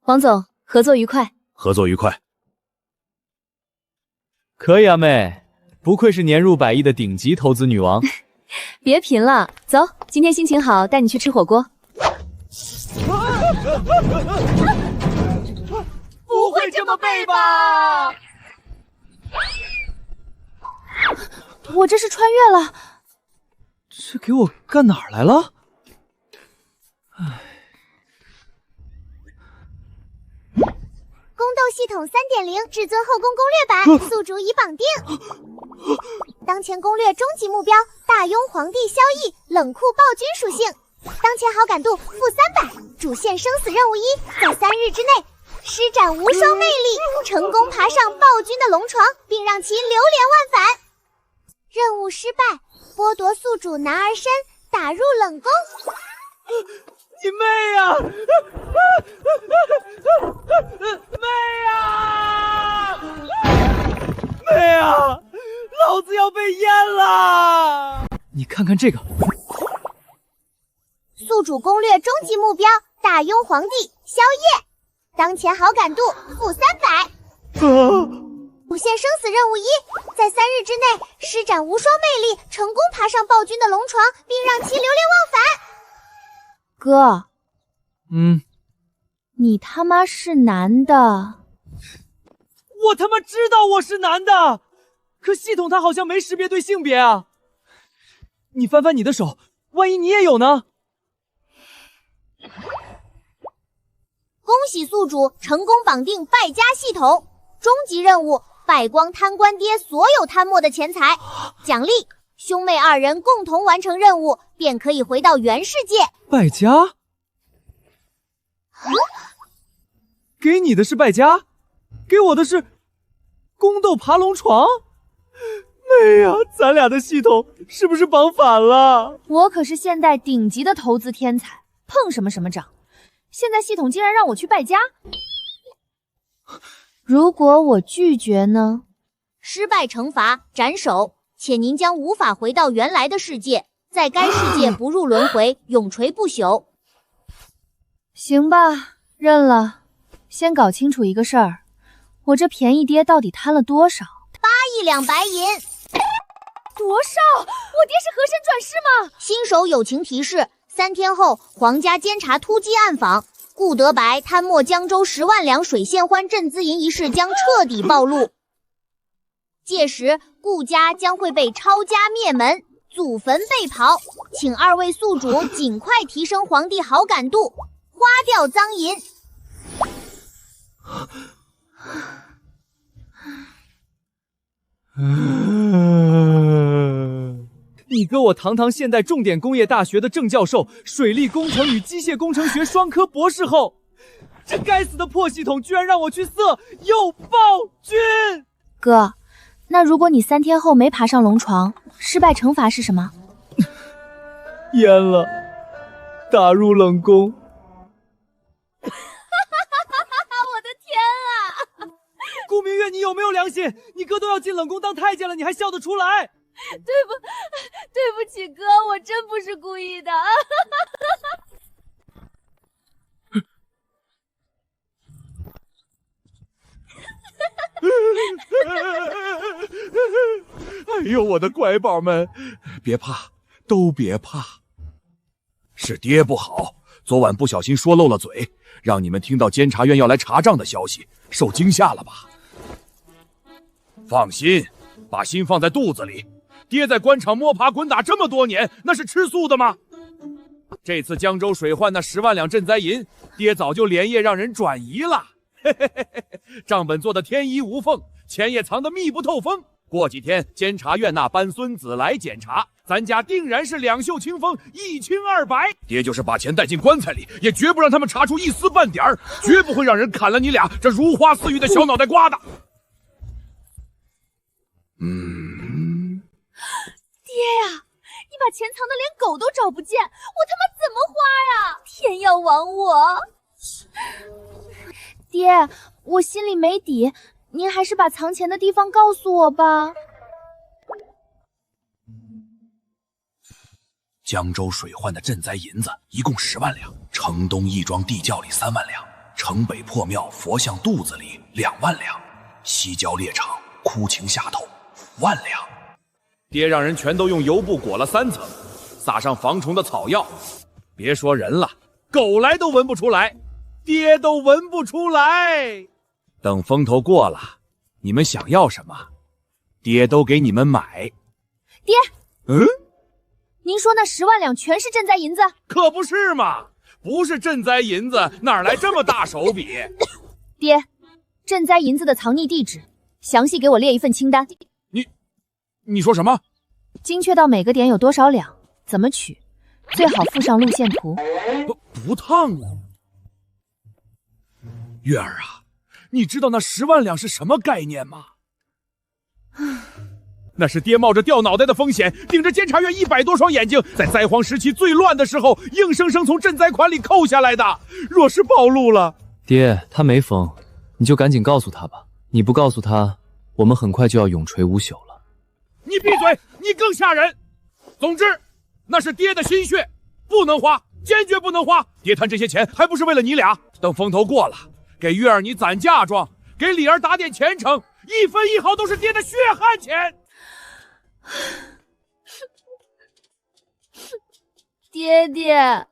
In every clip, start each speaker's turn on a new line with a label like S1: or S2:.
S1: 王总，合作愉快。
S2: 合作愉快。
S3: 可以啊，妹，不愧是年入100亿的顶级投资女王。
S1: 别贫了，走，今天心情好，带你去吃火锅。
S4: 不会这么背吧？
S1: 我这是穿越了。
S3: 这给我干哪儿来了？
S5: 宫斗系统3.0至尊后宫攻略版，宿主已绑定。当前攻略终极目标：大雍皇帝萧绎，冷酷暴君属性。当前好感度-300，主线生死任务1，在3日之内施展无双魅力，成功爬上暴君的龙床，并让其流连忘返。任务失败，剥夺宿主男儿身，打入冷宫。
S4: 你妹呀！妹呀！妹呀！老子要被淹了！
S3: 你看看这个，
S5: 宿主攻略终极目标：大雍皇帝萧绎，当前好感度-300。主线生死任务1，在3日之内施展无双魅力，成功爬上暴君的龙床，并让其流连忘返。
S1: 哥，
S6: 你他妈是男的？
S4: 我他妈知道我是男的，可系统它好像没识别对性别啊！你翻翻你的手，万一你也有呢？
S5: 恭喜宿主成功绑定败家系统，终极任务：败光贪官爹所有贪墨的钱财，奖励兄妹2人共同完成任务，便可以回到原世界。
S4: 败家？给你的是败家，给我的是宫斗爬龙床。妹呀，咱俩的系统是不是绑反了？
S6: 我可是现代顶级的投资天才，碰什么什么涨。现在系统竟然让我去败家，如果我拒绝呢？
S5: 失败惩罚斩首，且您将无法回到原来的世界，在该世界不入轮回，永垂不朽。
S6: 行吧，认了。先搞清楚一个事儿，我这便宜爹到底贪了多少
S5: ？8亿两白银。
S6: 多少？我爹是河神转世吗？
S5: 新手友情提示：3天后，皇家监察突击暗访，顾德白贪墨江州10万两水线欢镇资银一事将彻底暴露。届时，顾家将会被抄家灭门，祖坟被刨，请2位宿主尽快提升皇帝好感度，花掉赃银。
S4: 你哥我堂堂现代重点工业大学的正教授，水利工程与机械工程学双科博士后，这该死的破系统居然让我去色诱暴君！
S6: 哥，那如果你3天后没爬上龙床，失败惩罚是什么？
S4: 淹了，打入冷宫。
S5: 我的天啊！
S4: 顾明月，你有没有良心？你哥都要进冷宫当太监了，你还笑得出来？
S6: 对不起哥，我真不是故意的。
S2: 哎呦，我的乖宝们，别怕，都别怕。是爹不好，昨晚不小心说漏了嘴，让你们听到监察院要来查账的消息，受惊吓了吧？放心，把心放在肚子里。爹在官场摸爬滚打这么多年，那是吃素的吗？这次江州水患那10万两赈灾银，爹早就连夜让人转移了。账本做的天衣无缝，钱也藏得密不透风。过几天监察院那班孙子来检查，咱家定然是2袖清风，1清2白。爹就是把钱带进棺材里，也绝不让他们查出一丝半点儿，绝不会让人砍了你俩这如花似玉的小脑袋瓜的。
S6: 爹呀，你把钱藏的连狗都找不见，我他妈怎么花呀？天要亡我！爹，我心里没底，您还是把藏钱的地方告诉我吧。
S2: 江州水患的赈灾银子一共10万两，城东义庄地窖里3万两，城北破庙佛像肚子里2万两，西郊猎场枯情下头5万两。爹让人全都用油布裹了3层，撒上防虫的草药。别说人了，狗来都闻不出来，爹都闻不出来。等风头过了，你们想要什么，爹都给你们买。
S6: 爹，
S2: 嗯，
S6: 您说那10万两全是赈灾银子？
S2: 可不是嘛，不是赈灾银子，哪来这么大手笔？
S6: 爹，赈灾银子的藏匿地址，详细给我列一份清单。
S2: 你说什么？
S6: 精确到每个点有多少两，怎么取，最好附上路线图。
S2: 不烫啊！月儿啊，你知道那10万两是什么概念吗？那是爹冒着掉脑袋的风险，顶着监察院100多双眼睛，在灾荒时期最乱的时候，硬生生从赈灾款里扣下来的。若是暴露了，
S3: 爹，他没疯，你就赶紧告诉他吧。你不告诉他，我们很快就要永垂无朽了。
S2: 你闭嘴，你更吓人。总之，那是爹的心血，不能花，坚决不能花。爹贪这些钱，还不是为了你俩？等风头过了，给月儿你攒嫁妆，给李儿打点前程，1分1毫都是爹的血汗钱。
S6: 爹爹，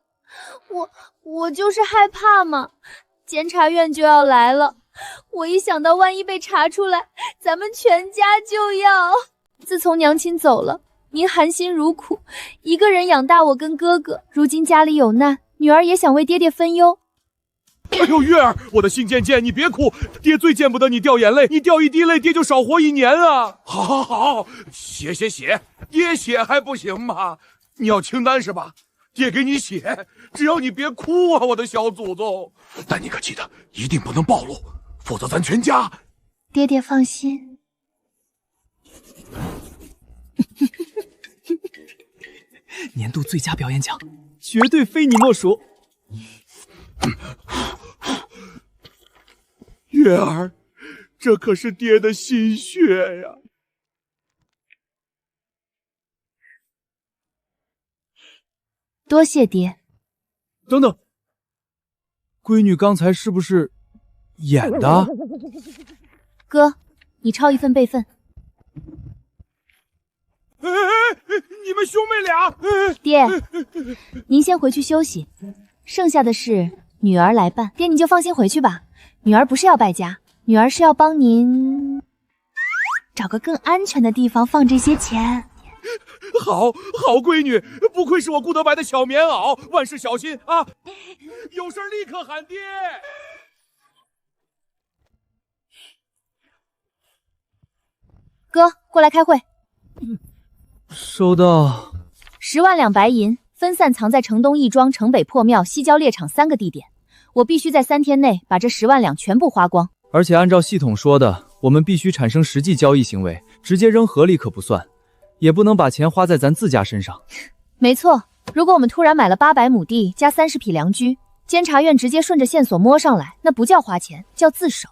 S6: 我就是害怕嘛，监察院就要来了，我一想到万一被查出来，咱们全家就要……自从娘亲走了，您含辛茹苦，一个人养大我跟哥哥，如今家里有难，女儿也想为爹爹分忧。
S2: 哎呦，月儿，我的心渐渐，你别哭，爹最见不得你掉眼泪，你掉一滴泪，爹就少活1年啊！好，写，爹写还不行吗？你要清单是吧？爹给你写，只要你别哭啊，我的小祖宗。但你可记得，一定不能暴露，否则咱全家……
S6: 爹爹放心。
S4: 年度最佳表演奖，绝对非你莫属。
S2: 月儿，这可是爹的心血呀！
S6: 多谢爹。
S4: 等等，闺女刚才是不是演的？
S6: 哥，你抄一份备份。
S2: 你们兄妹俩……
S6: 爹，您先回去休息，剩下的事女儿来办。爹，你就放心回去吧，女儿不是要败家，女儿是要帮您找个更安全的地方放这些钱。
S2: 好闺女，不愧是我顾德白的小棉袄，万事小心啊！有事立刻喊爹。
S6: 哥，过来开会。
S4: 收到。
S6: 10万两白银分散藏在城东义庄、城北破庙、西郊猎场3个地点，我必须在3天内把这10万两全部花光。
S3: 而且按照系统说的，我们必须产生实际交易行为，直接扔河里可不算，也不能把钱花在咱自家身上。
S6: 没错，如果我们突然买了800亩地加30匹良驹，监察院直接顺着线索摸上来，那不叫花钱，叫自首。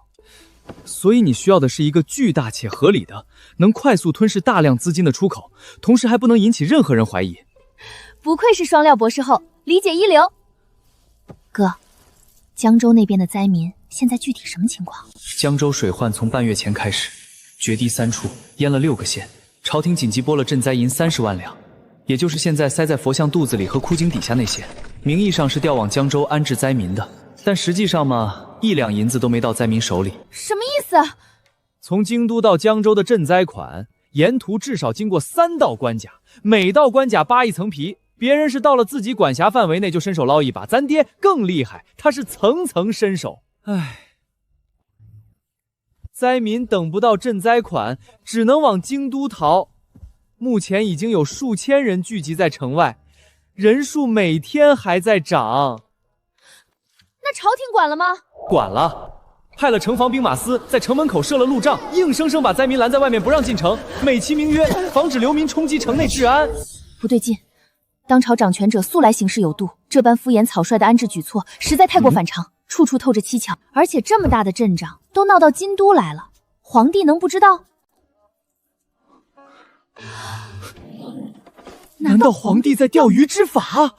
S3: 所以你需要的是一个巨大且合理的，能快速吞噬大量资金的出口，同时还不能引起任何人怀疑。
S6: 不愧是双料博士后，理解一流。哥，江州那边的灾民现在具体什么情况？
S3: 江州水患从半月前开始，决堤3处，淹了6个县，朝廷紧急拨了赈灾银30万两，也就是现在塞在佛像肚子里和枯井底下那些，名义上是调往江州安置灾民的，但实际上嘛，1两银子都没到灾民手里。
S6: 什么意思？
S4: 从京都到江州的赈灾款，沿途至少经过3道关卡，每道关卡扒一层皮。别人是到了自己管辖范围内就伸手捞一把，咱爹更厉害，他是层层伸手。唉，灾民等不到赈灾款，只能往京都逃。目前已经有数千人聚集在城外，人数每天还在涨。
S6: 那朝廷管了吗？
S4: 管了，派了城防兵马司在城门口设了路障，硬生生把灾民拦在外面不让进城，美其名曰防止流民冲击城内治安。
S6: 不对劲，当朝掌权者素来行事有度，这般敷衍草率的安置举措实在太过反常，处处透着蹊跷。而且这么大的阵仗都闹到京都来了，皇帝能不知道？
S4: 难道皇帝在钓鱼执法？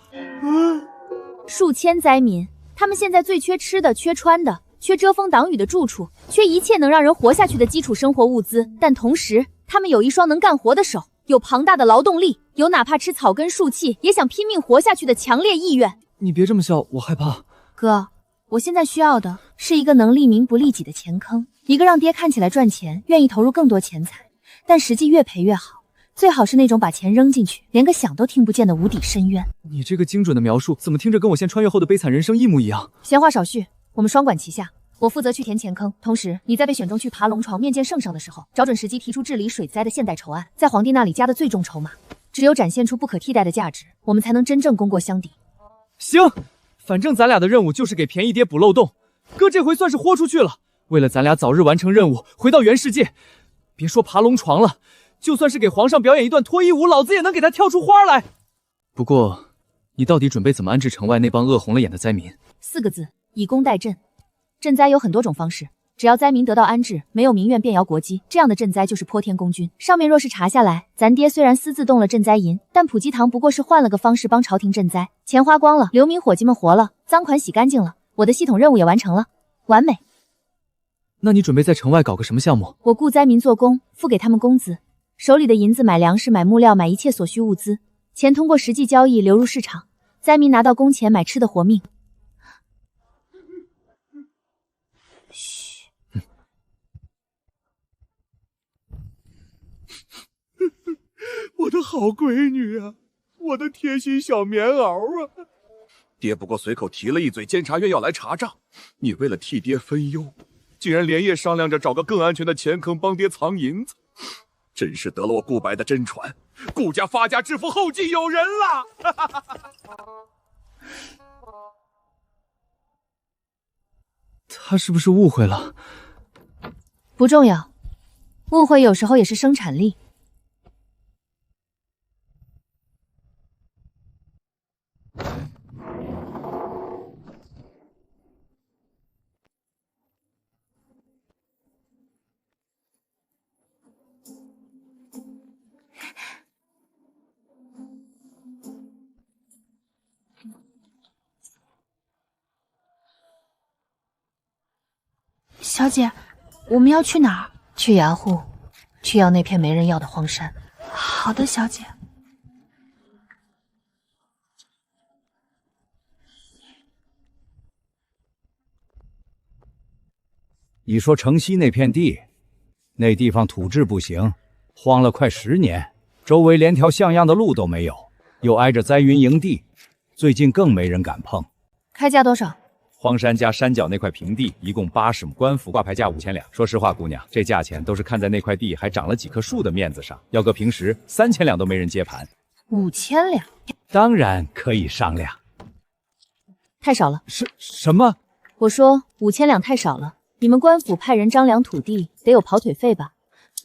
S6: 数千灾民，他他们现在最缺吃的，缺穿的，缺遮风挡雨的住处，缺一切能让人活下去的基础生活物资。但同时，他们有一双能干活的手，有庞大的劳动力，有哪怕吃草根树气也想拼命活下去的强烈意愿。
S4: 你别这么笑，我害怕。
S6: 哥，我现在需要的是一个能利民不利己的钱坑，一个让爹看起来赚钱，愿意投入更多钱财，但实际越赔越好。最好是那种把钱扔进去，连个响都听不见的无底深渊。
S4: 你这个精准的描述，怎么听着跟我现穿越后的悲惨人生一模一样？
S6: 闲话少叙，我们双管齐下。我负责去填钱坑，同时你在被选中去爬龙床面见圣上的时候，找准时机提出治理水灾的现代筹案，在皇帝那里加的最重筹码。只有展现出不可替代的价值，我们才能真正功过相抵。
S4: 行，反正咱俩的任务就是给便宜爹补漏洞。哥这回算是豁出去了，为了咱俩早日完成任务，回到原世界。别说爬龙床了，就算是给皇上表演一段脱衣舞，老子也能给他跳出花来。不过，你到底准备怎么安置城外那帮饿红了眼的灾民
S6: ？4个字：以工代赈。赈灾有很多种方式，只要灾民得到安置，没有民怨便摇国基，这样的赈灾就是泼天攻军。上面若是查下来，咱爹虽然私自动了赈灾银，但普济堂不过是换了个方式帮朝廷赈灾，钱花光了，流民伙计们活了，赃款洗干净了，我的系统任务也完成了，完美。
S4: 那你准备在城外搞个什么项目？
S6: 我雇灾民做工，付给他们工资，手里的银子买粮食、买木料、买一切所需物资，钱通过实际交易流入市场，灾民拿到工钱买吃的活命。嘘，
S2: 我的好闺女啊，我的贴心小棉袄啊！爹不过随口提了一嘴，监察院要来查账，你为了替爹分忧，竟然连夜商量着找个更安全的钱坑帮爹藏银子，真是得了我顾白的真传，顾家发家致富后继有人了！
S4: 他是不是误会了？
S6: 不重要，误会有时候也是生产力。
S7: 小姐，我们要去哪儿？
S6: 去衙户，去要那片没人要的荒山。
S7: 好的，小姐。
S8: 你说城西那片地，那地方土质不行，荒了快10年，周围连条像样的路都没有，又挨着灾云营地，最近更没人敢碰。
S6: 开价多少？
S8: 荒山加山脚那块平地，一共80亩，官府挂牌价5000两。说实话，姑娘，这价钱都是看在那块地还长了几棵树的面子上，要搁平时3000两都没人接盘。
S6: 5000两，
S8: 当然可以商量。
S6: 太少了。
S8: 什么？
S6: 我说5000两太少了。你们官府派人张量土地，得有跑腿费吧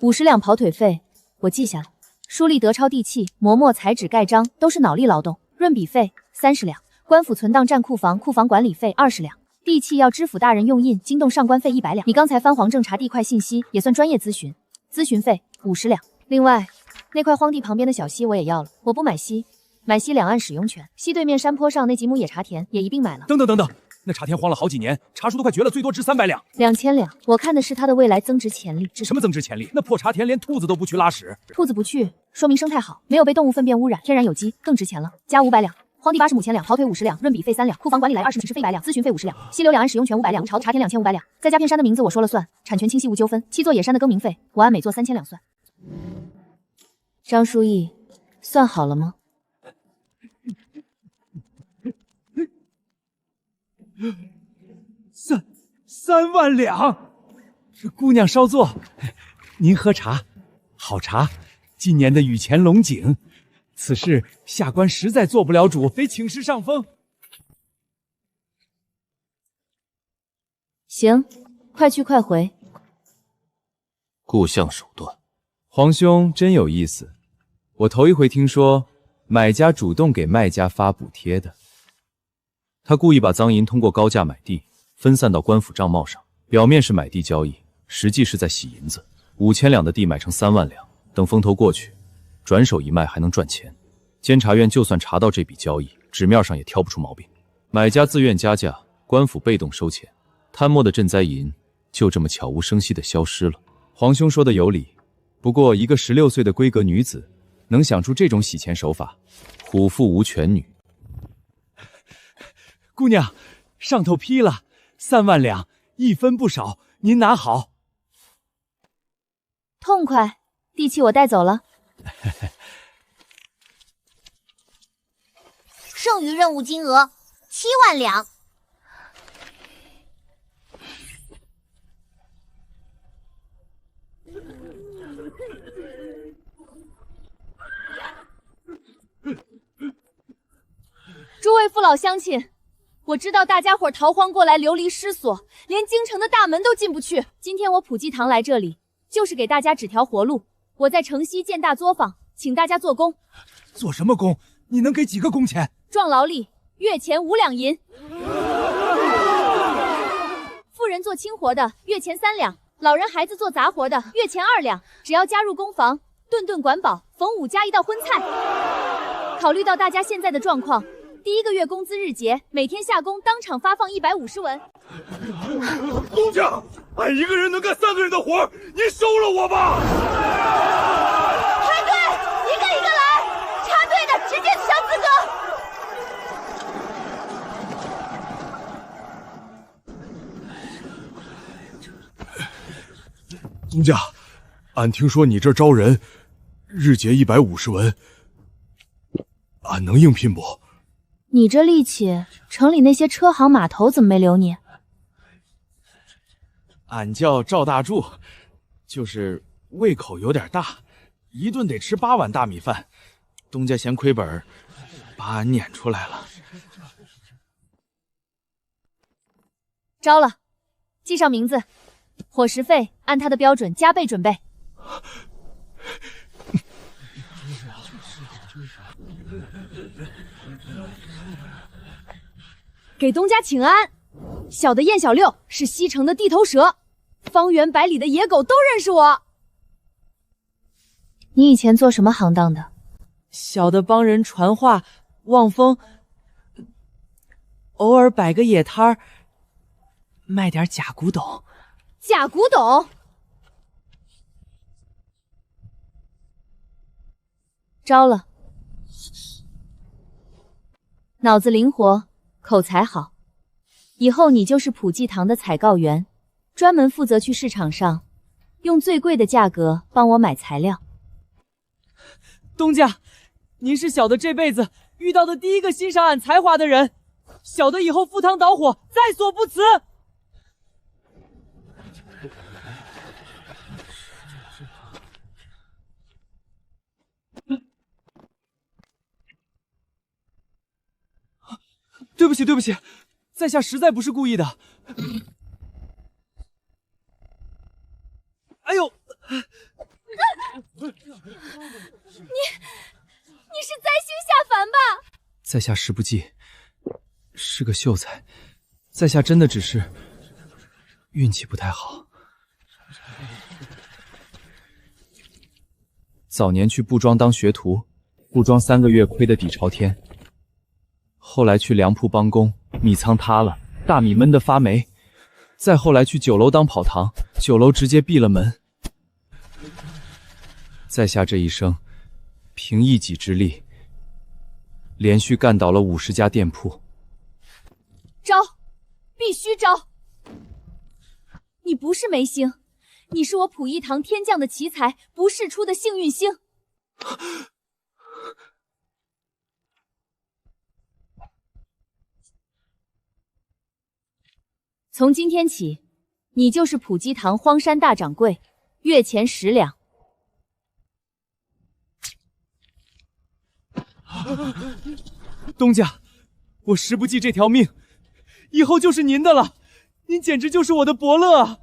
S6: ？50两跑腿费，我记下了。书立德抄地契，磨墨裁纸盖章，都是脑力劳动。润笔费30两。官府存档占库房，库房管理费20两，地契要知府大人用印，惊动上官费100两。你刚才翻黄证查地块信息，也算专业咨询，咨询费50两。另外，那块荒地旁边的小溪我也要了，我不买溪，买溪两岸使用权。溪对面山坡上那几亩野茶田也一并买了。
S2: 等等，那茶田荒了好几年，茶树都快绝了，最多值300两。
S6: 2000两，我看的是它的未来增值潜力。
S2: 什么增值潜力？那破茶田连兔子都不去拉屎。
S6: 兔子不去，说明生态好，没有被动物粪便污染，天然有机，更值钱了。加500两。荒地80亩1000两，跑腿50两，润笔费3两，库房管理来20亩，是费100两，咨询费50两，溪流两岸使用权500两，茶田2500两，再加片山的名字我说了算，产权清晰无纠纷。7座野山的更名费，我按每座3000两算。张书义，算好了吗
S8: ？3万两，姑娘稍坐，您喝茶，好茶，今年的雨前龙井。此事下官实在做不了主，得请示上峰。
S6: 行，快去快回。
S3: 故相手段，皇兄真有意思。我头一回听说买家主动给卖家发补贴的。他故意把赃银通过高价买地分散到官府账帽上，表面是买地交易，实际是在洗银子。5000两的地买成3万两，等风头过去，转手一卖还能赚钱。监察院就算查到这笔交易，纸面上也挑不出毛病。买家自愿加价，官府被动收钱，贪墨的赈灾银就这么悄无声息地消失了。皇兄说的有理，不过一个16岁的闺阁女子能想出这种洗钱手法，虎父无犬女。
S8: 姑娘，上头批了3万两，1分不少，您拿好。
S1: 痛快，地契我带走了。
S5: 剩余任务金额7万两。
S1: 诸位父老乡亲，我知道大家伙逃荒过来流离失所，连京城的大门都进不去。今天我普济堂来这里，就是给大家指条活路。我在城西建大作坊，请大家做工。
S8: 做什么工？你能给几个工钱？
S1: 壮劳力，月钱5两银。妇人做轻活的，月钱3两；老人孩子做杂活的，月钱2两。只要加入工房，顿顿管饱，逢5加1道荤菜。考虑到大家现在的状况，第1个月工资日结，每天下工当场发放150文。
S2: 工匠，俺一个人能干3个人的活，您收了我吧。
S5: 排队，一个一个来，插队的直接抢资格。
S2: 工匠，俺听说你这儿招人，日结150文，俺能应聘不？
S1: 你这力气，城里那些车行码头怎么没留你？
S8: 俺叫赵大柱，就是胃口有点大，一顿得吃8碗大米饭。东家嫌亏本，把俺撵出来了。
S1: 招了，记上名字，伙食费按他的标准加倍准备。给东家请安。小的燕小六是西城的地头蛇，方圆百里的野狗都认识我。你以前做什么行当的？
S4: 小的帮人传话望风，偶尔摆个野摊儿，卖点假古董。
S1: 假古董？招了。脑子灵活，口才好，以后你就是普济堂的采购员，专门负责去市场上用最贵的价格帮我买材料。
S4: 东家，您是小的这辈子遇到的第一个欣赏俺才华的人，小的以后赴汤蹈火在所不辞。对不起，对不起，在下实在不是故意的。哎呦！
S1: 你是灾星下凡吧？
S3: 在下实不济，是个秀才，在下真的只是运气不太好。早年去布庄当学徒，布庄3个月亏得底朝天。后来去粮铺帮工，米仓塌了，大米闷得发霉。再后来去酒楼当跑堂，酒楼直接闭了门。在下这一生，凭一己之力，连续干倒了50家店铺。
S1: 招，必须招！你不是没星，你是我普一堂天降的奇才，不世出的幸运星。从今天起，你就是普济堂荒山大掌柜，月钱10两。
S4: 东家，我实不济这条命，以后就是您的了，您简直就是我的伯乐啊！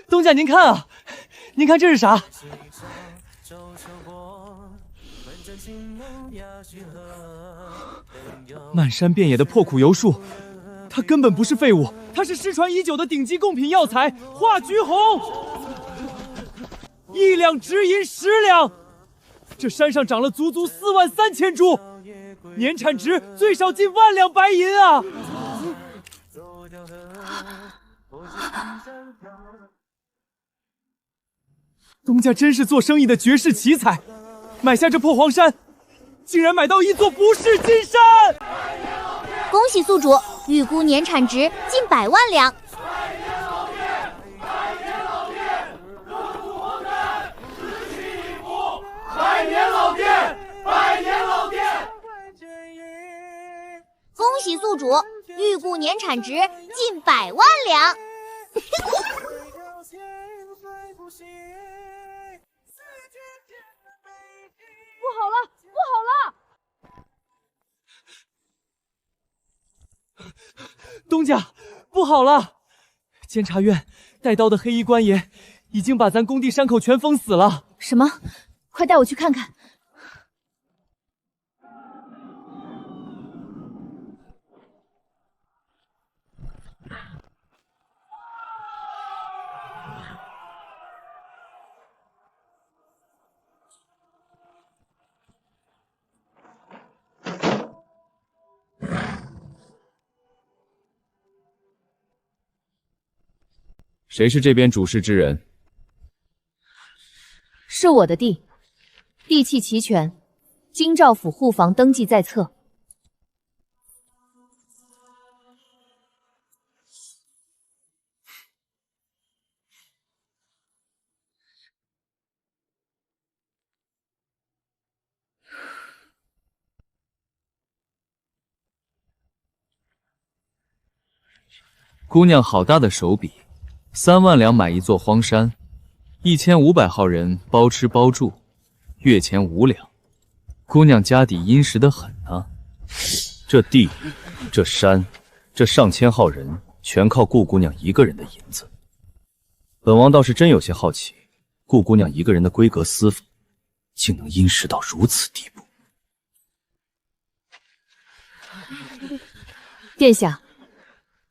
S4: 东家，您看啊，您看这是啥？漫山遍野的破苦油树，它根本不是废物，它是失传已久的顶级贡品药材——化橘红。1两值银10两，这山上长了足足43000株，年产值最少近1万两白银啊！东家真是做生意的绝世奇才，买下这破黄山，竟然买到一座不世金山！
S5: 恭喜宿主，预估年产值近100万两。
S2: 百年老店，百年老店！
S5: 恭喜宿主，预估年产值近100万两。
S1: 不好了，不好
S4: 了！东家，不好了！监察院带刀的黑衣官爷已经把咱工地山口全封死了。
S1: 什么？快带我去看看！
S2: 谁是这边主事之人？
S1: 是我的地，地契齐全，京兆府户房登记在册。
S3: 姑娘好大的手笔，3万两买一座荒山，1500号人包吃包住，月钱5两。姑娘家底殷实得很啊！
S9: 这地、这山、这上千号人，全靠顾姑娘一个人的银子。本王倒是真有些好奇，顾姑娘一个人的闺阁私房，竟能殷实到如此地步。
S1: 殿下。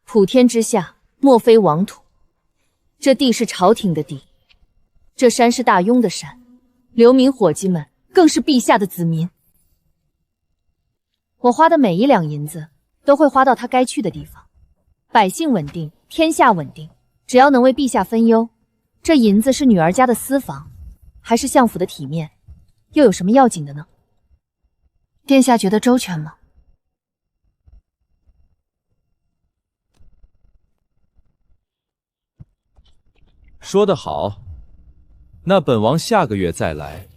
S1: 普天之下，莫非王土。这地是朝廷的地，这山是大庸的山，流民伙计们更是陛下的子民。我花的每1两银子，都会花到他该去的地方。百姓稳定，天下稳定。只要能为陛下分忧，这银子是女儿家的私房，还是相府的体面，又有什么要紧的呢？殿下觉得周全吗？
S3: 说得好，那本王下个月再来，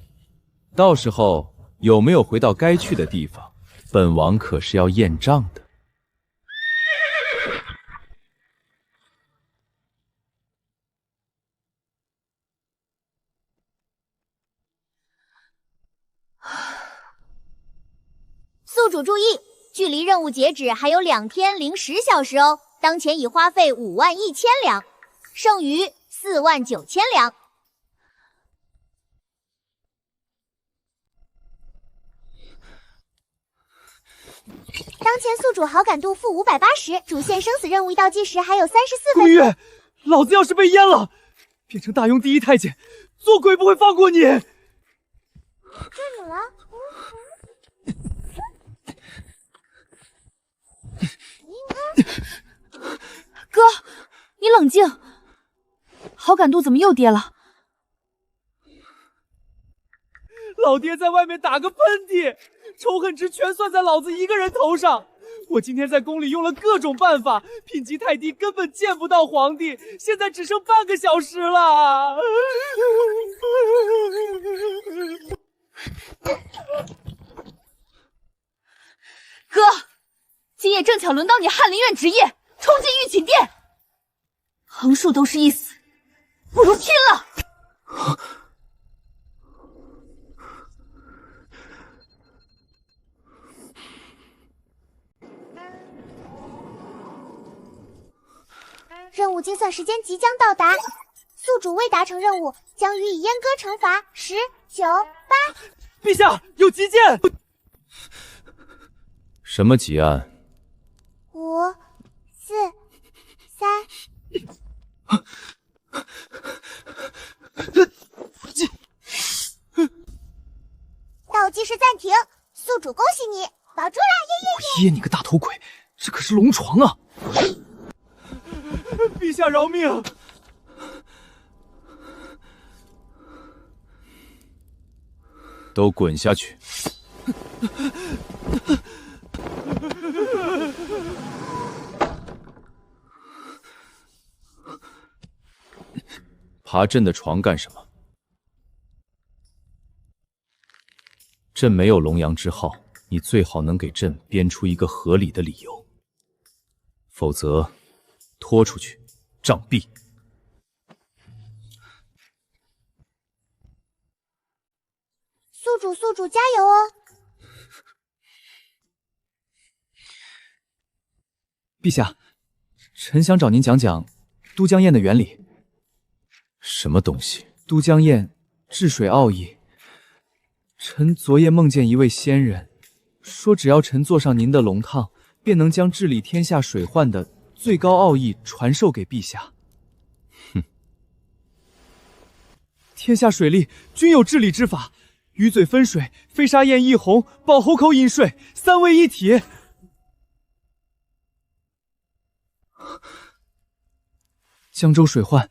S3: 到时候有没有回到该去的地方，本王可是要验账的。
S5: 宿主注意，距离任务截止还有2天零10小时哦，当前已花费51000两，剩余49000两。当前宿主好感度负580，主线生死任务一倒计时还有34分钟。
S4: 宫月，老子要是被阉了，变成大庸第1太监，做鬼不会放过你。
S5: 这怎么了？
S1: 哥，你冷静。好感度怎么又跌了？
S4: 老爹在外面打个喷嚏，仇恨值全算在老子一个人头上。我今天在宫里用了各种办法，品级太低，根本见不到皇帝。现在只剩半个小时了。
S1: 哥，今夜正巧轮到你翰林院值夜，冲进御寝殿，横竖都是一死，不如拼了！
S5: 任务精算时间即将到达，宿主未达成任务，将予以阉割惩罚。10、9、8。
S4: 陛下，有急件！
S9: 什么急案
S5: ？5、4、3。倒计时暂停，宿主恭喜你保住了，
S3: 耶你个大头鬼，这可是龙床啊！
S4: 陛下饶命！
S9: 都滚下去！爬朕的床干什么？朕没有龙阳之好，你最好能给朕编出一个合理的理由，否则拖出去杖毙。
S5: 宿主加油哦！
S3: 陛下，臣想找您讲讲都江堰的原理。
S9: 什么东西？
S3: 都江堰治水奥义。臣昨夜梦见一位仙人，说只要臣坐上您的龙榻，便能将治理天下水患的最高奥义传授给陛下。
S9: 哼！
S3: 天下水利均有治理之法。鱼嘴分水，飞沙堰一洪，保喉口引水，三位一体。江州水患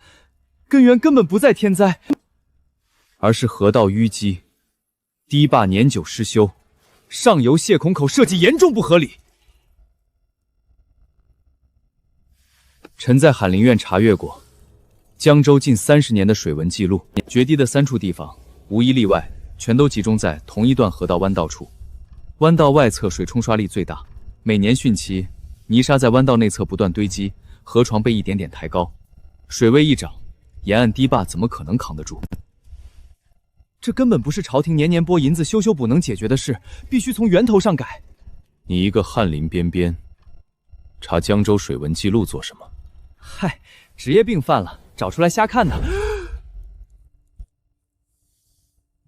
S3: 根源根本不在天灾，
S9: 而是河道淤积，堤坝年久失修，
S3: 上游泄孔口设计严重不合理。
S9: 臣在翰林院查阅过江州近30年的水文记录，决堤的3处地方无一例外，全都集中在同一段河道弯道处。弯道外侧水冲刷力最大，每年汛期，泥沙在弯道内侧不断堆积，河床被一点点抬高，水位一涨，沿岸堤坝怎么可能扛得住？
S3: 这根本不是朝廷年年拨银子修补能解决的事，必须从源头上改。
S9: 你一个翰林边边，查江州水文记录做什么？
S3: 嗨，职业病犯了，找出来瞎看的。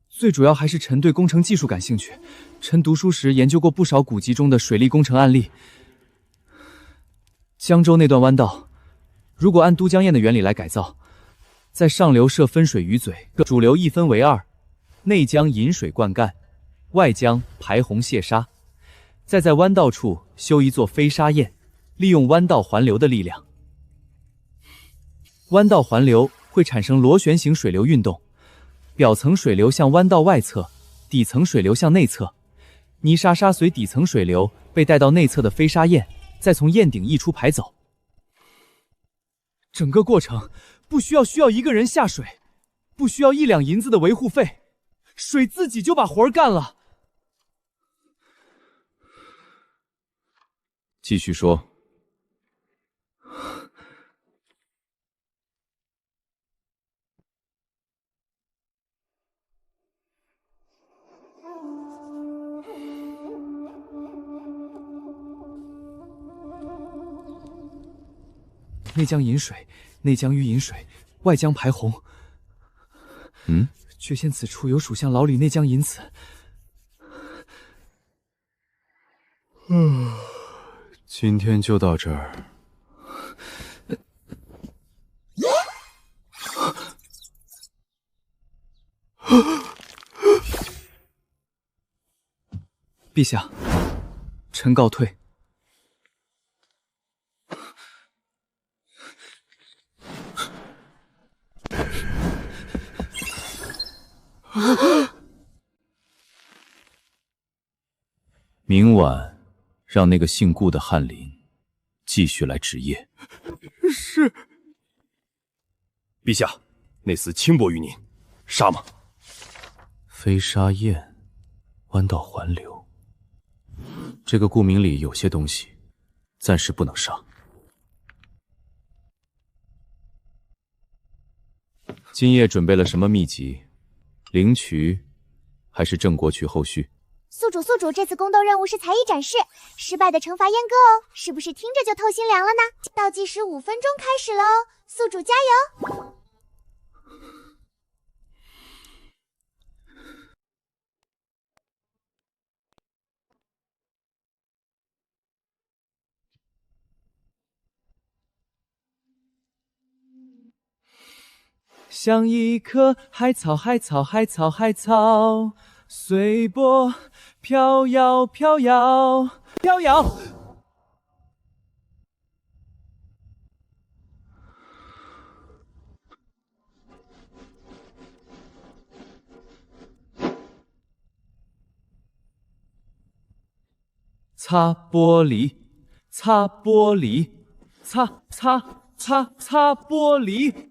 S3: 最主要还是臣对工程技术感兴趣，臣读书时研究过不少古籍中的水利工程案例。江州那段弯道，如果按都江堰的原理来改造，在上流设分水鱼嘴，主流一分为2，内江引水灌溉，外江排洪泄沙，再在弯道处修一座飞沙堰，利用弯道环流的力量。弯道环流会产生螺旋形水流运动，表层水流向弯道外侧，底层水流向内侧，泥沙沙随底层水流被带到内侧的飞沙堰，再从堰顶溢出排走。整个过程不需要一个人下水，不需要1两银子的维护费，水自己就把活儿干了。
S9: 继续说。
S3: 内江引水，内江淤引水，外江排洪。却现此处有属相老吕内江引此。
S9: 今天就到这儿。
S3: 陛下，臣告退。
S9: 明晚让那个姓顾的翰林继续来值夜。
S10: 是。陛下，那厮轻薄于您，杀吗？
S9: 飞沙堰，弯道环流，这个顾名里有些东西，暂时不能杀。今夜准备了什么秘籍？灵渠，还是郑国渠后续？
S5: 宿主，这次宫斗任务是才艺展示，失败的惩罚阉割哦，是不是听着就透心凉了呢？倒计时5分钟开始了哦，宿主加油！
S4: 像一棵海草，海草，海草，海草，随波飘摇，飘摇，飘摇。擦玻璃，擦玻璃，擦玻璃。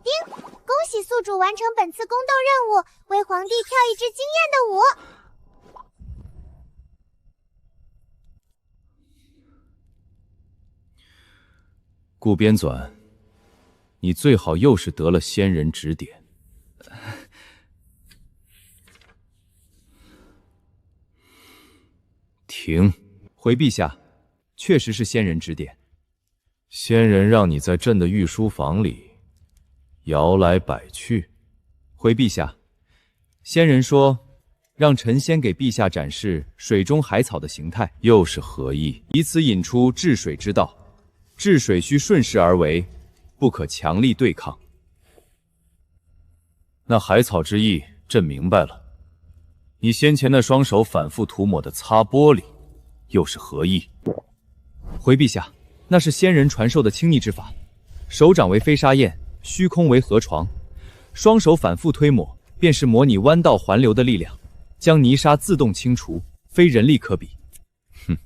S5: 叮！恭喜宿主完成本次宫斗任务，为皇帝跳一支惊艳的舞。
S9: 顾边纂，你最好又是得了仙人指点。停！
S4: 回陛下，确实是仙人指点。
S9: 仙人让你在朕的御书房里摇来摆去。
S4: 回陛下，仙人说让臣先给陛下展示水中海草的形态，
S9: 又是何意？
S4: 以此引出治水之道。治水需顺势而为，不可强力对抗。
S9: 那海草之意，朕明白了。你先前那双手反复涂抹的擦玻璃，又是何意？
S4: 回陛下，那是仙人传授的清逆之法。手掌为飞沙焰，虚空为河床，双手反复推抹，便是模拟弯道环流的力量，将泥沙自动清除，非人力可比。
S9: 哼！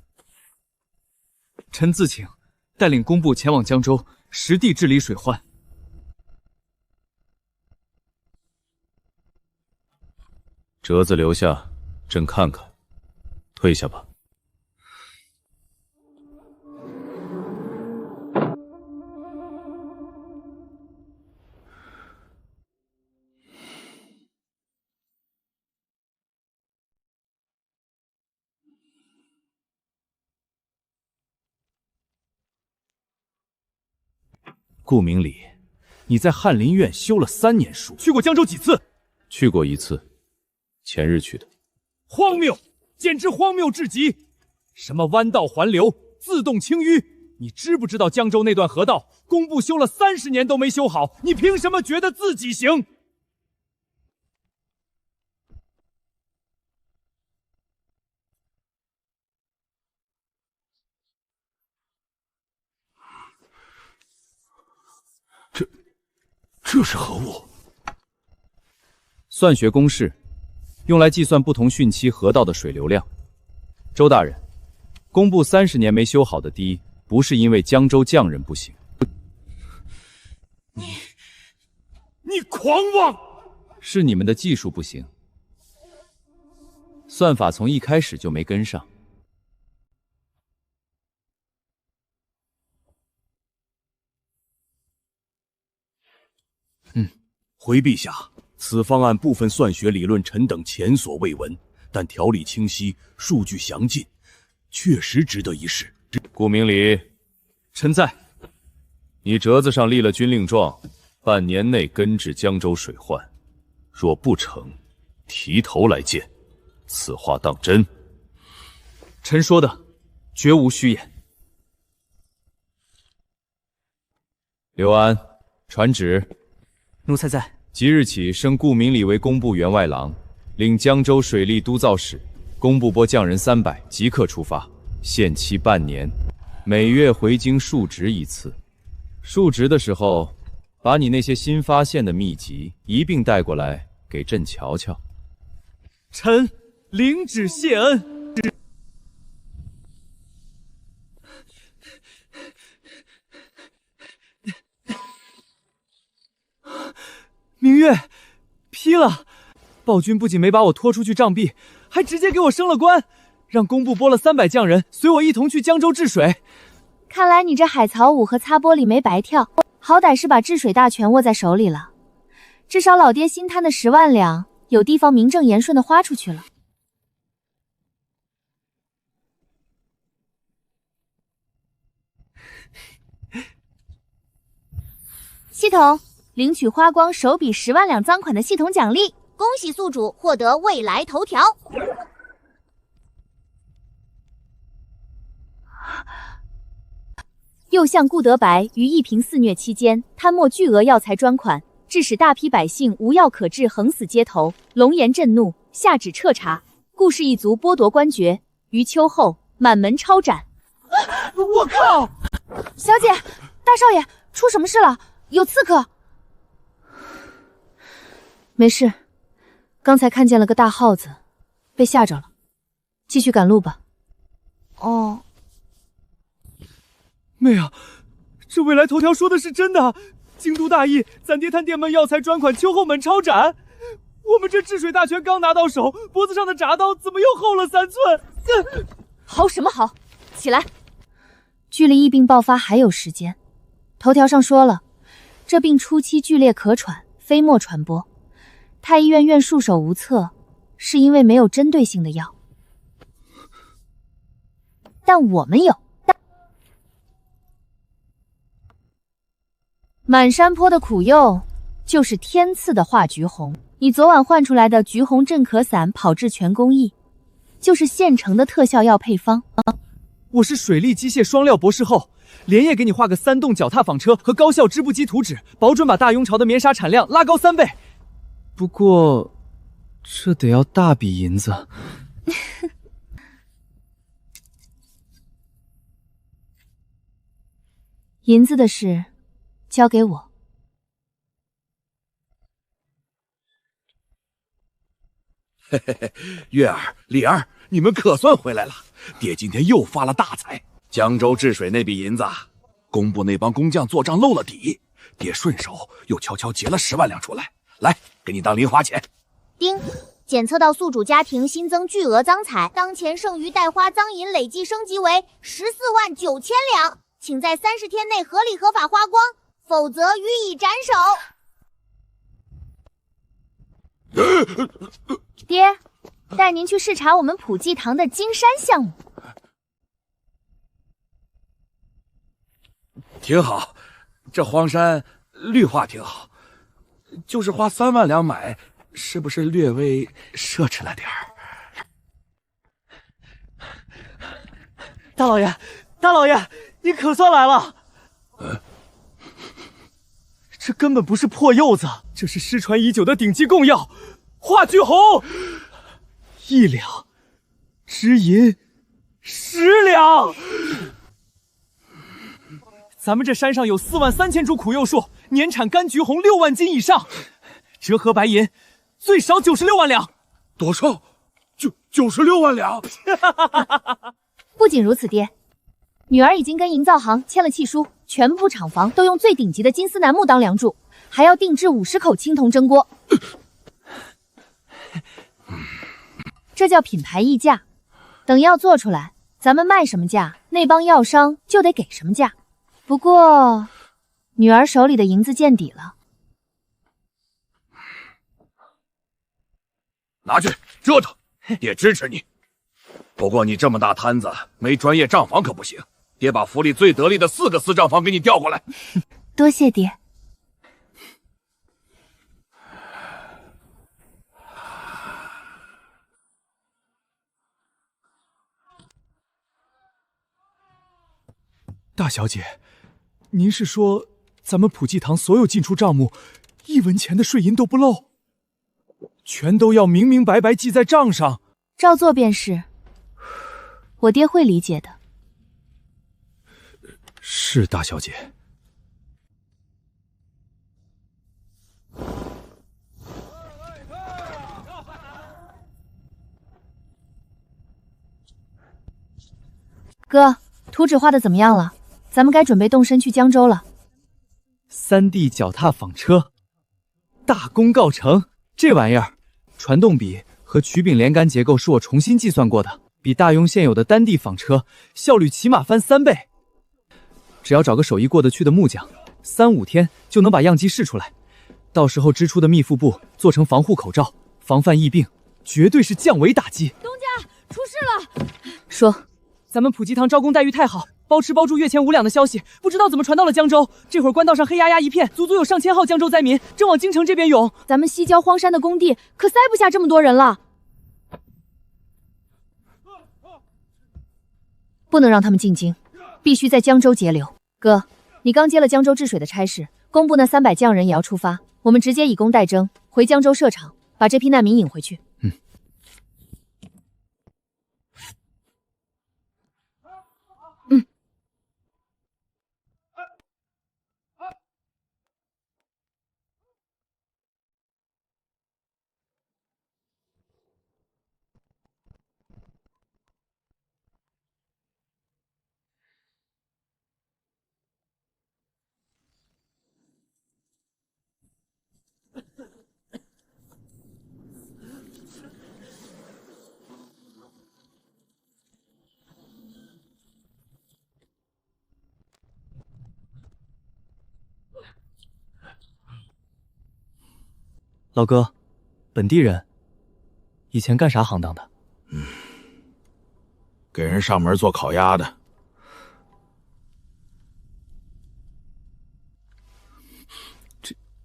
S4: 臣自请带领工部前往江州，实地治理水患。
S9: 折子留下，朕看看。退下吧。顾明礼，你在翰林院修了3年书，
S8: 去过江州几次？
S9: 去过1次，前日去的。
S8: 荒谬，简直荒谬至极！什么弯道环流、自动清淤，你知不知道江州那段河道，工部修了30年都没修好，你凭什么觉得自己行？
S10: 这是何物？
S4: 算学公式，用来计算不同汛期河道的水流量。周大人，工部30年没修好的堤，不是因为江州匠人不行。
S8: 你狂妄！
S4: 是你们的技术不行，算法从一开始就没跟上。
S10: 回陛下，此方案部分算学理论，臣等前所未闻，但条理清晰，数据详尽，确实值得一试。
S9: 顾明礼，
S4: 臣在。
S9: 你折子上立了军令状，半年内根治江州水患，若不成，提头来见。此话当真？
S4: 臣说的绝无虚言。刘安，传旨。
S3: 奴才在。
S4: 即日起升顾明礼为工部员外郎，领江州水利督造使，工部拨匠人300，即刻出发，限期半年，每月回京述职1次。述职的时候，把你那些新发现的秘籍一并带过来给朕瞧瞧。
S8: 臣领旨谢恩。
S4: 明月，批了！暴君不仅没把我拖出去杖毙，还直接给我升了官，让工部拨了300匠人随我一同去江州治水。
S6: 看来你这海草舞和擦玻璃没白跳，好歹是把治水大权握在手里了。至少老爹新摊的10万两，有地方名正言顺的花出去了。系统。领取花光手笔10万两赃款的系统奖励，
S5: 恭喜宿主获得未来头条。
S1: 又向顾德白于一平肆虐期间贪墨巨额药材专款，致使大批百姓无药可治，横死街头。龙颜震怒，下旨彻查。顾氏一族剥夺官爵，于秋后满门抄斩。
S4: 我靠！
S7: 小姐，大少爷，出什么事了？有刺客。
S1: 没事，刚才看见了个大耗子，被吓着了。继续赶路吧。
S7: 哦。
S4: 妹啊，这未来头条说的是真的！京都大邑暂跌探店门药材专款秋后门抄斩。我们这治水大权刚拿到手，脖子上的铡刀怎么又厚了3寸？
S1: 好什么好？起来！距离疫病爆发还有时间。头条上说了，这病初期剧烈咳喘，飞沫传播。太医院院束手无策，是因为没有针对性的药。但我们有。满山坡的苦柚就是天赐的化橘红，你昨晚换出来的橘红镇咳散跑治全工艺，就是现成的特效药配方。
S4: 我是水利机械双料博士后，连夜给你画个3栋脚踏纺车和高效织布机图纸，保准把大雍巢的棉纱产量拉高3倍。不过，这得要大笔银子。
S1: 银子的事交给我。
S2: 嘿嘿嘿，月儿、丽儿，你们可算回来了。爹今天又发了大财，江州治水那笔银子，工部那帮工匠做账漏了底，爹顺手又悄悄结了10万两出来，来给你当零花钱。
S5: 丁，检测到宿主家庭新增巨额赃财，当前剩余带花赃银累计升级为149000两，请在30天内合理合法花光，否则予以斩首。
S1: 爹，带您去视察我们普济堂的金山项目。
S2: 挺好，这荒山绿化挺好，就是花3万两买，是不是略微奢侈了点儿？
S4: 大老爷，大老爷，你可算来了！这根本不是破柚子，这是失传已久的顶级贡药——化橘红，1两，值银10两。咱们这山上有43000株苦柚树，年产柑橘红6万斤以上，折合白银最少96万两。
S2: 多少？96万两。
S1: 不仅如此，爹，女儿已经跟营造行签了契书，全部厂房都用最顶级的金丝楠木当梁柱，还要定制50口青铜蒸锅。这叫品牌溢价。等药做出来，咱们卖什么价，那帮药商就得给什么价。不过，女儿手里的银子见底了。
S2: 拿去折腾，爹支持你。不过你这么大摊子，没专业账房可不行。爹把府里最得力的4个私账房给你调过来。
S1: 多谢爹。
S8: 大小姐，您是说咱们普济堂所有进出账目，1文钱的税银都不漏，全都要明明白白记在账上？
S1: 照做便是。我爹会理解的。
S8: 是大小姐。
S1: 哥，图纸画的怎么样了？咱们该准备动身去江州了。
S4: 3D 脚踏纺车，大功告成。这玩意儿，传动比和曲柄连杆结构是我重新计算过的，比大雍现有的单地纺车效率起码翻3倍。只要找个手艺过得去的木匠，3、5天就能把样机试出来。到时候织出的密腹布做成防护口罩，防范疫病，绝对是降维打击。
S6: 东家，出事了！
S1: 说，
S4: 咱们普济堂招工待遇太好，包吃包住月前5两的消息，不知道怎么传到了江州。这会儿官道上黑压压一片，足足有上千号江州灾民正往京城这边涌。
S1: 咱们西郊荒山的工地可塞不下这么多人了，不能让他们进京，必须在江州截留。哥，你刚接了江州治水的差事，工部那300匠人也要出发，我们直接以工代征，回江州设厂，把这批难民引回去。
S3: 老哥，本地人，以前干啥行当的？
S2: 给人上门做烤鸭的。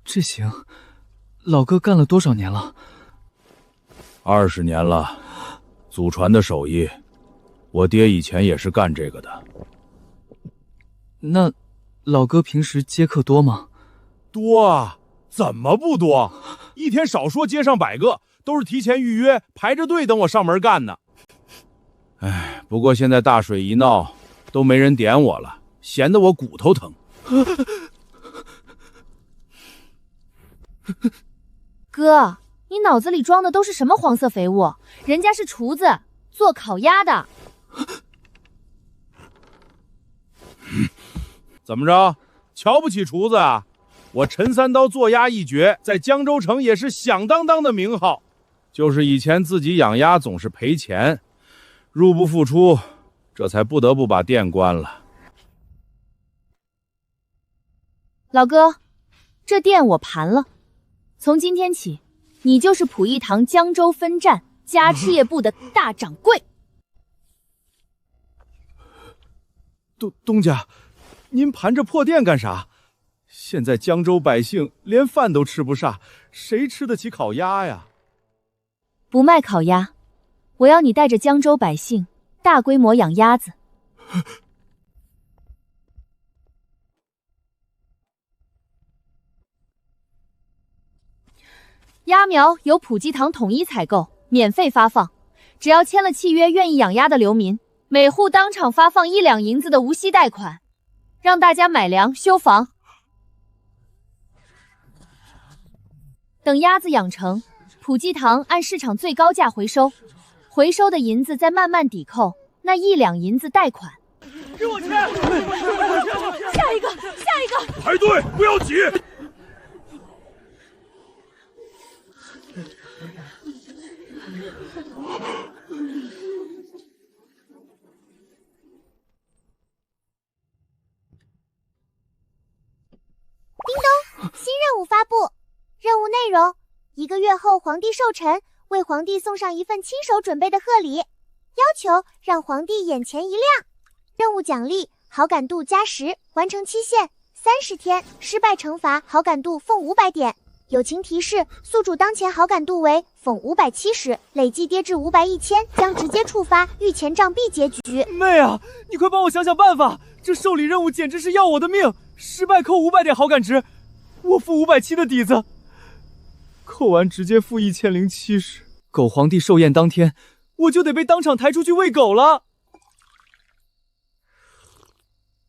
S3: 这行，老哥干了多少年了
S10: ？20年了，祖传的手艺。我爹以前也是干这个的。
S3: 那老哥平时接客多吗？
S10: 多啊，怎么不多？一天少说接上100个，都是提前预约，排着队等我上门干呢。哎，不过现在大水一闹，都没人点我了，闲得我骨头疼。
S1: 哥，你脑子里装的都是什么黄色肥物？人家是厨子，做烤鸭的。
S10: 怎么着？瞧不起厨子啊？我陈三刀做鸭一绝，在江州城也是响当当的名号。就是以前自己养鸭总是赔钱，入不敷出，这才不得不把店关了。
S1: 老哥，这店我盘了，从今天起，你就是普益堂江州分站家吃业部的大掌柜。
S10: 东家，您盘着破店干啥？现在江州百姓连饭都吃不上，谁吃得起烤鸭呀？
S1: 不卖烤鸭，我要你带着江州百姓大规模养鸭子。鸭苗由普济堂统一采购，免费发放，只要签了契约，愿意养鸭的流民，每户当场发放1两银子的无息贷款，让大家买粮修房。等鸭子养成，普济堂按市场最高价回收，回收的银子再慢慢抵扣那1两银子贷款。
S4: 给我签！
S1: 下一个，下一个！
S10: 排队，不要挤！
S5: 叮咚，新任务发布。任务内容：1个月后皇帝寿辰，为皇帝送上一份亲手准备的贺礼，要求让皇帝眼前一亮。任务奖励：好感度加10，完成期限30天，失败惩罚好感度俸500点。友情提示：宿主当前好感度为俸570，累计跌至500、1000，将直接触发御前障壁结局。
S4: 妹啊，你快帮我想想办法！这受理任务简直是要我的命，失败扣500点好感值，我负570的底子，扣完直接负1070。狗皇帝寿宴当天，我就得被当场抬出去喂狗了。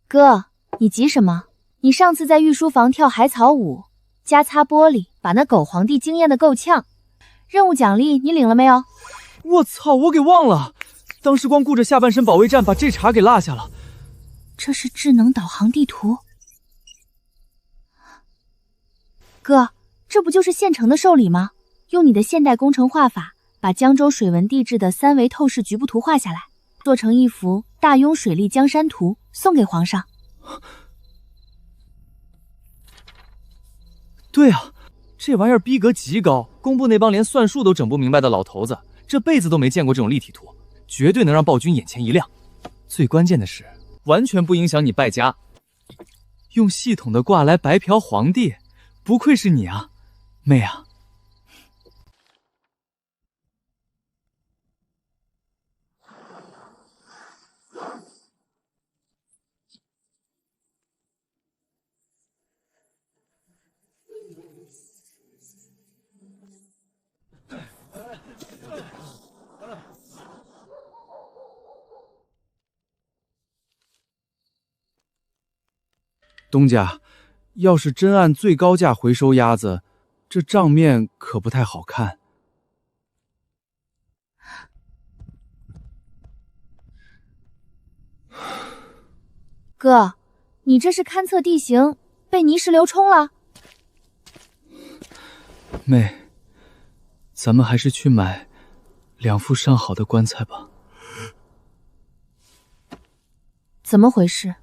S1: 哥，你急什么？你上次在御书房跳海草舞，加擦玻璃，把那狗皇帝惊艳的够呛。任务奖励你领了没有？
S4: 我操，我给忘了，当时光顾着下半身保卫战，把这茬给落下了。
S7: 这是智能导航地图。
S1: 哥，这不就是现成的寿礼吗？用你的现代工程画法，把江州水文地质的3维透视局部图画下来，做成一幅大庸水利江山图，送给皇上。
S4: 对啊，这玩意儿逼格极高，工部那帮连算术都整不明白的老头子，这辈子都没见过这种立体图，绝对能让暴君眼前一亮。最关键的是，完全不影响你败家。用系统的卦来白嫖皇帝，不愧是你啊，妹啊！
S10: 东家，要是真按最高价回收鸭子，这账面可不太好看。
S1: 哥，你这是勘测地形被泥石流冲了？
S3: 妹，咱们还是去买2副上好的棺材吧。
S1: 怎么回事？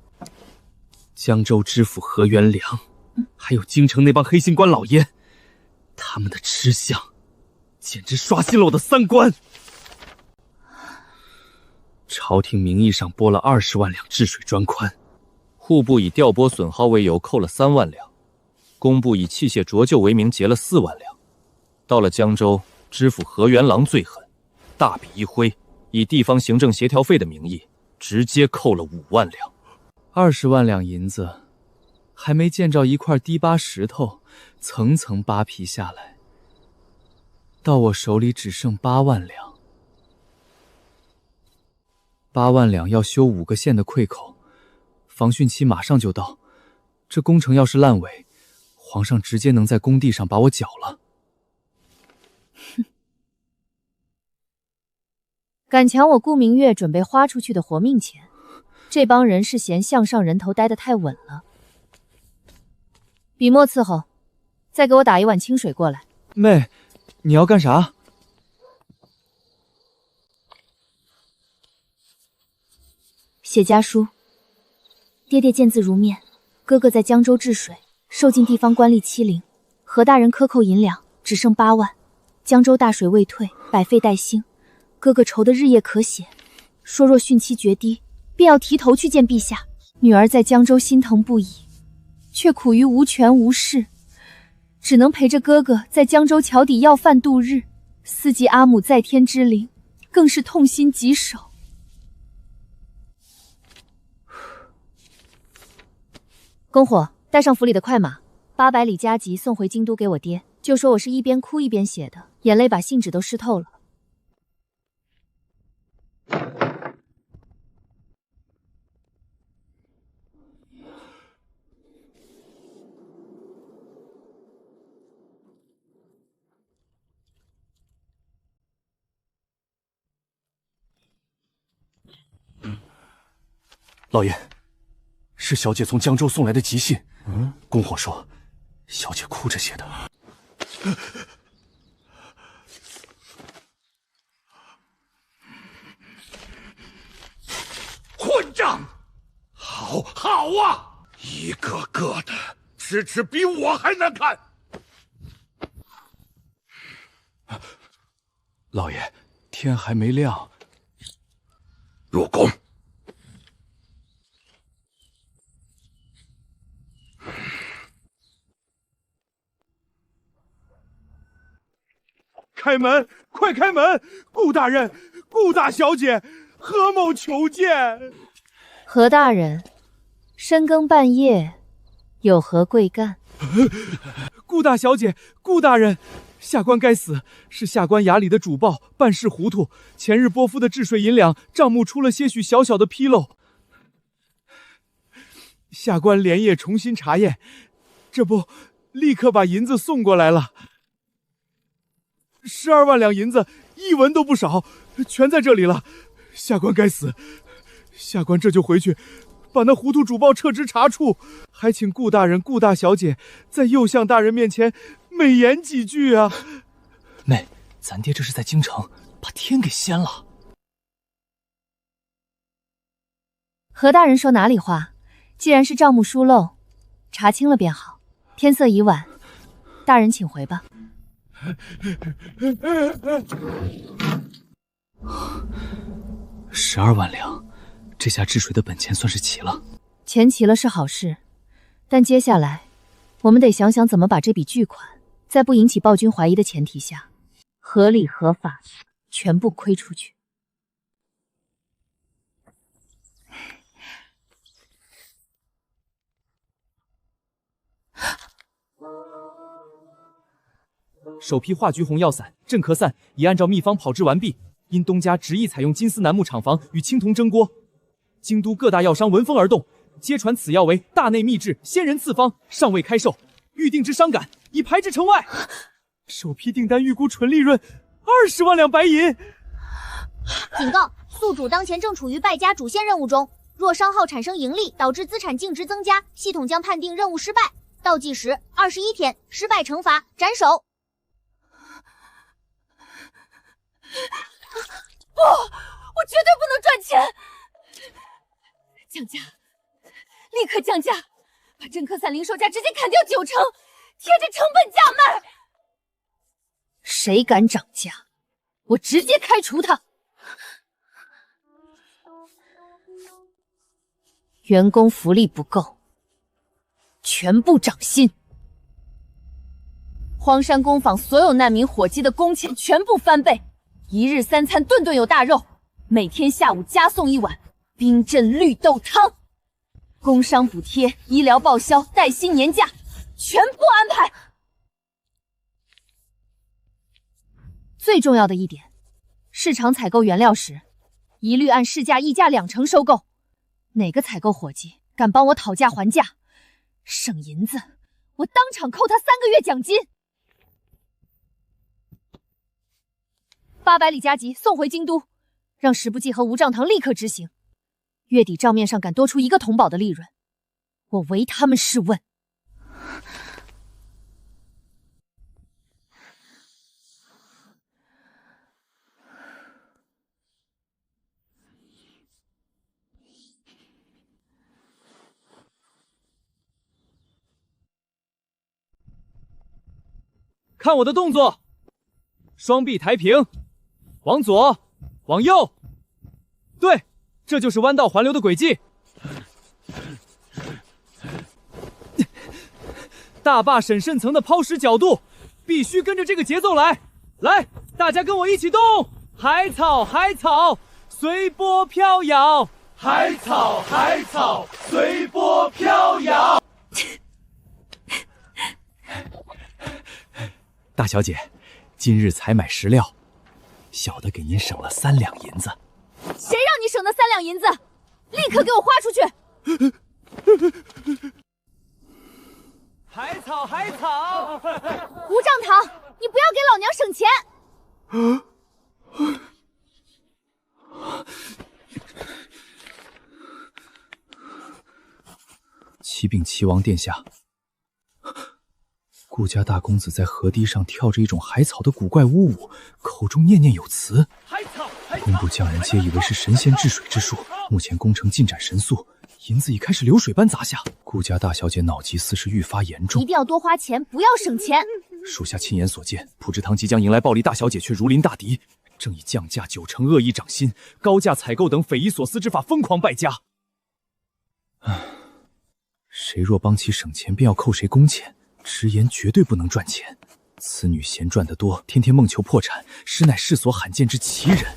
S3: 江州知府何元良，还有京城那帮黑心官老爷，他们的吃相简直刷新了我的3观。朝廷名义上拨了20万两治水专宽，
S9: 户部以调拨损耗为由扣了3万两，工部以器械浊旧为名结了4万两。到了江州，知府何元郎最狠，大笔一挥，以地方行政协调费的名义，直接扣了5万两。
S3: 20万两银子，还没见着一块低巴石头，层层扒皮下来，到我手里只剩8万两。8万两要修5个县的溃口，防汛期马上就到，这工程要是烂尾，皇上直接能在工地上把我绞了。
S1: 哼，敢抢我顾明月准备花出去的活命钱，这帮人是嫌项上人头待得太稳了。笔墨伺候，再给我打1碗清水过来。
S3: 妹，你要干啥？
S1: 写家书。爹爹见字如面，哥哥在江州治水，受尽地方官吏欺凌，何大人克扣银两，只剩8万。江州大水未退，百废待兴，哥哥愁得日夜咳血，说若汛期决堤，便要提头去见陛下。女儿在江州心疼不已，却苦于无权无势，只能陪着哥哥在江州桥底要饭度日。思及阿母在天之灵，更是痛心疾首。公伙，带上府里的快马，800里加急送回京都给我爹，就说我是一边哭一边写的，眼泪把信纸都湿透了。
S11: 老爷，是小姐从江州送来的急信。公伙说，小姐哭着写的。
S2: 混账！好啊，一个个的吃比我还难看。
S11: 老爷，天还没亮，
S2: 入宫。
S10: 开门，快开门！顾大人，顾大小姐，何某求见。
S1: 何大人，深更半夜有何贵干？
S8: 顾大小姐，顾大人，下官该死，是下官衙里的主报办事糊涂，前日拨付的治水银两账目出了些许小小的纰漏，下官连夜重新查验，这不立刻把银子送过来了。12万两银子，一文都不少，全在这里了。下官该死，下官这就回去，把那糊涂主报撤职查处，还请顾大人、顾大小姐在右相大人面前美言几句啊！
S11: 妹，咱爹这是在京城把天给掀了。
S1: 何大人说哪里话？既然是账目疏漏，查清了便好。天色已晚，大人请回吧。
S3: 12万两，这下治水的本钱算是齐了。
S1: 钱齐了是好事，但接下来我们得想想怎么把这笔巨款，在不引起暴君怀疑的前提下，合理合法全部亏出去。
S8: 首批化菊红药散、镇咳散已按照秘方炮制完毕，因东家执意采用金丝楠木厂房与青铜蒸锅，京都各大药商闻风而动，
S4: 皆传此药为大内秘制，仙人赐方，尚未开售，预定之伤感，已排至城外。首批订单预估纯利润20万两白银。
S5: 警告：宿主当前正处于败家主线任务中，若商号产生盈利，导致资产净值增加，系统将判定任务失败，倒计时21天，失败惩罚斩首。
S6: 不，我绝对不能赚钱！降价，立刻降价，把真科散零售价直接砍掉90%，贴着成本价卖。谁敢涨价，我直接开除他。员工福利不够，全部涨薪。荒山工坊所有难民伙计的工钱全部翻倍，1日3餐顿顿有大肉，每天下午加送1碗冰镇绿豆汤，工伤补贴、医疗报销、带薪年假，全部安排。最重要的一点，市场采购原料时，一律按市价溢价2成收购。哪个采购伙计敢帮我讨价还价，省银子，我当场扣他3个月奖金。800里加急送回京都，让十不记和无账堂立刻执行。月底账面上敢多出1个同保的利润，我唯他们是问。
S4: 看我的动作，双臂抬平，往左，往右，对，这就是弯道环流的轨迹。大坝审慎层的抛石角度，必须跟着这个节奏来。来，大家跟我一起动，海草，海草，随波飘摇，海草，海草，随波飘摇。
S8: 大小姐，今日采买食料，小的给您省了3两银子。
S6: 谁让你省那3两银子？立刻给我花出去！
S4: 海草，海草！
S6: 无账堂，你不要给老娘省钱！
S3: 启禀齐王殿下，顾家大公子在河堤上跳着一种海草的古怪巫舞，口中念念有词。工部匠人皆以为是神仙治水之术，目前工程进展神速，银子已开始流水般砸下。顾家大小姐脑疾似是愈发严重，
S6: 一定要多花钱，不要省钱。
S3: 属下亲眼所见，普之堂即将迎来暴力大小姐，却如临大敌，正以降价90%恶意涨薪、高价采购等匪夷所思之法疯狂败家。谁若帮其省钱，便要扣谁工钱，直言绝对不能赚钱。此女嫌赚得多，天天梦求破产，实乃世所罕见之奇人。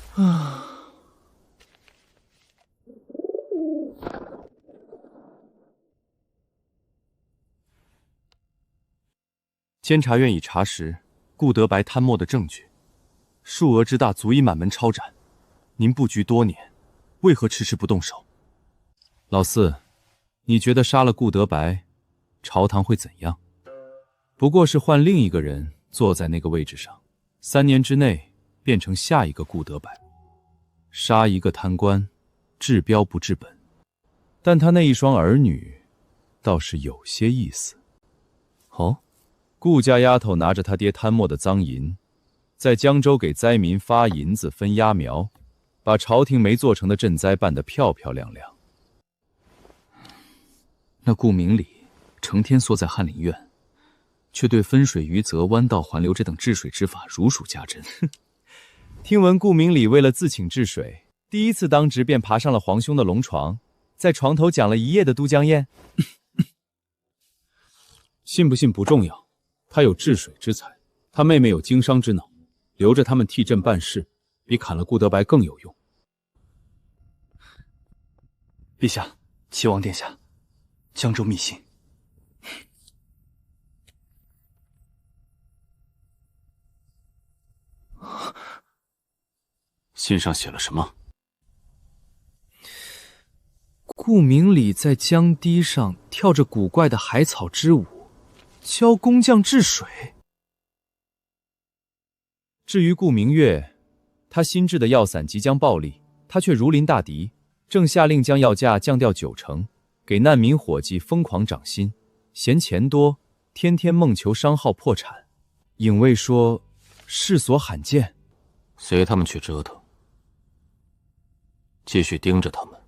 S9: 监察院已查实顾德白贪墨的证据，数额之大，足以满门抄斩。您布局多年，为何迟迟不动手？老四，你觉得杀了顾德白，朝堂会怎样？不过是换另一个人坐在那个位置上，3年之内变成下一个顾德白。杀一个贪官，治标不治本。但他那一双儿女，倒是有些意思。哦，顾家丫头拿着他爹贪墨的赃银，在江州给灾民发银子分秧苗，把朝廷没做成的赈灾办得漂漂亮亮。
S3: 那顾明礼成天缩在翰林院，却对分水余泽、弯道环流这等治水之法如数家珍。
S9: 听闻顾明礼为了自请治水，第一次当值便爬上了皇兄的龙床，在床头讲了1夜的都江堰。
S10: 信不信不重要，他有治水之才，他妹妹有经商之脑，留着他们替朕办事，比砍了顾德白更有用。
S11: 陛下，齐王殿下，江州密信。信上写了什么？
S3: 顾明礼在江堤上跳着古怪的海草之舞，教工匠治水。
S4: 至于顾明月，他新制的药伞即将暴利，他却如临大敌，正下令将药价降掉90%，给难民伙计疯狂涨薪，嫌钱多，天天梦求商号破产。影卫说，世所罕见。
S9: 随他们去折腾，继续盯着他们。